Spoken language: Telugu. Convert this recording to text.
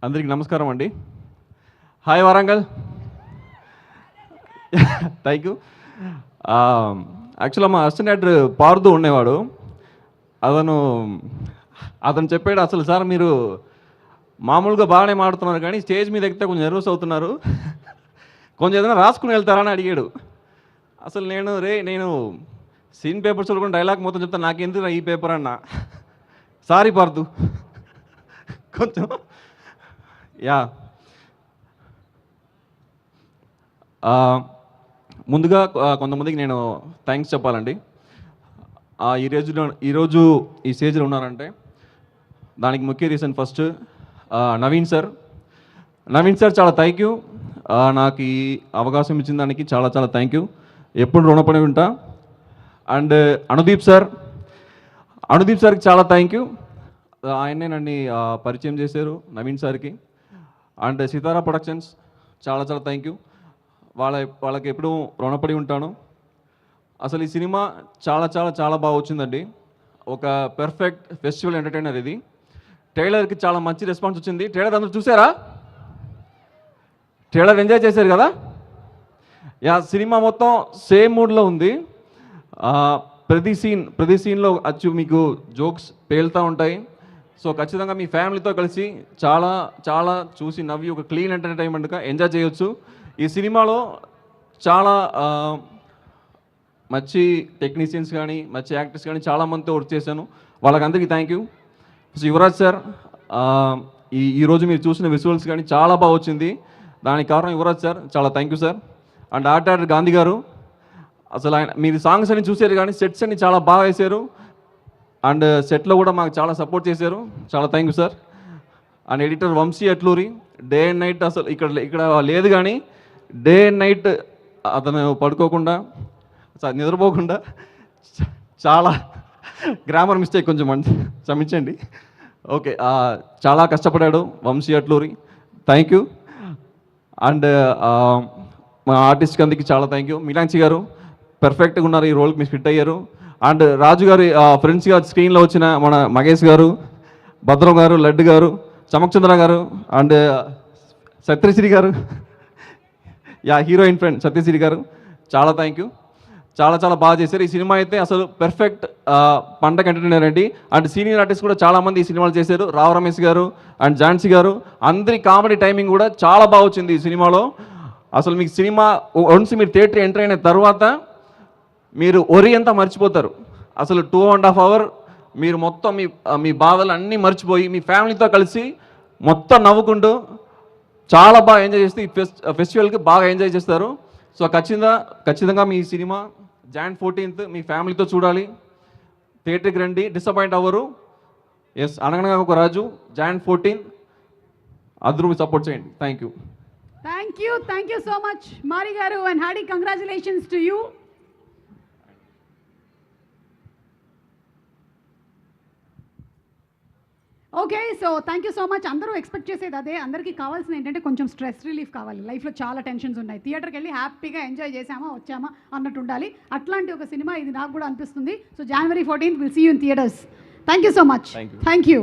అందరికీ నమస్కారం అండి. హాయ్ వరంగల్. Thank you. యాక్చువల్గా మా అసిస్టెంట్ పారుతూ ఉండేవాడు. అతను అతను చెప్పాడు, అసలు సార్ మీరు మామూలుగా బాగానే మాడుతున్నారు కానీ స్టేజ్ మీద ఎక్కితే కొంచెం నర్వస్ అవుతున్నారు, కొంచెం ఏదైనా రాసుకుని వెళ్తారా అని అడిగాడు. అసలు నేను సీన్ పేపర్స్ కూడా డైలాగ్ మొత్తం చెప్తాను, నాకెందుకు ఈ పేపర్ అన్నా. సారీ పార్దు కొంచెం యా. ముందుగా కొంతమందికి నేను థ్యాంక్స్ చెప్పాలండి. ఈరోజు ఈ స్టేజ్లో ఉన్నారంటే దానికి ముఖ్య రీజన్ ఫస్ట్ నవీన్ సార్ చాలా థ్యాంక్ యూ. నాకు ఈ అవకాశం ఇచ్చిన దానికి చాలా చాలా థ్యాంక్ యూ, ఎప్పుడు రుణపడి ఉంటా. అండ్ అనుదీప్ సార్కి చాలా థ్యాంక్ యూ. ఆయనే నన్ను పరిచయం చేశారు నవీన్ సార్కి. అండ్ సితారా ప్రొడక్షన్స్ చాలా చాలా థ్యాంక్ యూ, వాళ్ళకి ఎప్పుడూ రుణపడి ఉంటాను. అసలు ఈ సినిమా చాలా చాలా చాలా బాగా వచ్చిందండి. ఒక పెర్ఫెక్ట్ ఫెస్టివల్ ఎంటర్టైనర్ ఇది. ట్రైలర్కి చాలా మంచి రెస్పాన్స్ వచ్చింది. ట్రైలర్ అందరూ చూసారా? ట్రైలర్ ఎంజాయ్ చేశారు కదా? యా, సినిమా మొత్తం సేమ్ మూడ్లో ఉంది. ప్రతి సీన్లో మీకు జోక్స్ పేలుతూ ఉంటాయి. సో ఖచ్చితంగా మీ ఫ్యామిలీతో కలిసి చాలా చాలా చూసి నవ్వి ఒక క్లీన్ ఎంటర్టైన్మెంట్గా ఎంజాయ్ చేయొచ్చు. ఈ సినిమాలో చాలా మంచి టెక్నీషియన్స్ కానీ మంచి యాక్టర్స్ కానీ చాలామందితో వర్క్ చేశాను, వాళ్ళకందరికీ thank you. So Yuvraj sir, ఈరోజు మీరు చూసిన విజువల్స్ కానీ చాలా బాగా వచ్చింది, దానికి కారణం యువరాజ్ సార్, చాలా thank you sir. And art director Gandhi గారు, అసలు మీరు సాంగ్స్ అన్ని చూసారు కానీ సెట్స్ అన్ని చాలా బాగా వేశారు. అండ్ సెట్లో కూడా మాకు చాలా సపోర్ట్ చేశారు, చాలా thank you sir. And editor Vamsi Atluri, day and night అసలు ఇక్కడ లేదు కానీ డే అండ్ నైట్ అతను పడుకోకుండా నిద్రపోకుండా చాలా గ్రామర్ మిస్టేక్ కొంచెం క్షమించండి. ఓకే, చాలా కష్టపడాడు Vamsi Atluri, thank you. And మా ఆర్టిస్ట్కి అందరికి చాలా థ్యాంక్ యూ. మీనాక్షి గారు పర్ఫెక్ట్గా ఉన్నారు, ఈ రోల్కి మీరు ఫిట్ అయ్యారు. అండ్ రాజు గారి ఫ్రెండ్స్గా స్క్రీన్లో వచ్చిన మన మహేష్ గారు, భద్రం గారు, లడ్డు గారు, చమక్చంద్ర గారు, అండ్ సత్యశ్రీ గారు, యా హీరోయిన్ ఫ్రెండ్ సత్యశ్రీ గారు, చాలా థ్యాంక్ యూ. చాలా చాలా బాగా చేశారు. ఈ సినిమా అయితే అసలు పెర్ఫెక్ట్ పండగ ఎంటర్టైనర్ అండి. అండ్ సీనియర్ ఆర్టిస్ట్ కూడా చాలామంది ఈ సినిమాలు చేశారు, రావు రమేష్ గారు అండ్ ఝాన్సీ గారు, అందరి కామెడీ టైమింగ్ కూడా చాలా బాగా వచ్చింది ఈ సినిమాలో. అసలు మీకు సినిమా వన్స్ మీరు థియేటర్ ఎంటర్ అయిన తర్వాత మీరు ఒరి అంతా మర్చిపోతారు. అసలు 2.5 hours మీరు మొత్తం మీ బాధలు అన్నీ మర్చిపోయి మీ ఫ్యామిలీతో కలిసి మొత్తం నవ్వుకుంటూ చాలా బాగా ఎంజాయ్ చేస్తే ఈ ఫెస్టివల్కి బాగా ఎంజాయ్ చేస్తారు. సో ఖచ్చితంగా మీ సినిమా Jan 14th మీ ఫ్యామిలీతో చూడాలి, థియేటర్కి రండి, డిసప్పాయింట్ అవ్వరు. ఎస్, అనగనగా ఒక రాజు Jan 14 అందరూ సపోర్ట్ చేయండి. Thank you. Thank you so much మారి గారు, and hearty congratulations to you. Okay, so thank you so much. అందరూ ఎక్స్పెక్ట్ చేసేది అదే, అందరికీ కావాల్సింది ఏంటంటే కొంచెం స్ట్రెస్ రిలీఫ్ కావాలి. లైఫ్లో చాలా టెన్షన్స్ ఉన్నాయి, థియేటర్కి వెళ్ళి హ్యాపీగా ఎంజాయ్ చేసామా వచ్చామా అన్నట్టు ఉండాలి. అట్లాంటి ఒక సినిమా ఇది నాకు కూడా అనిపిస్తుంది. So January 14th will see you in theatres. Thank you so much. Thank you.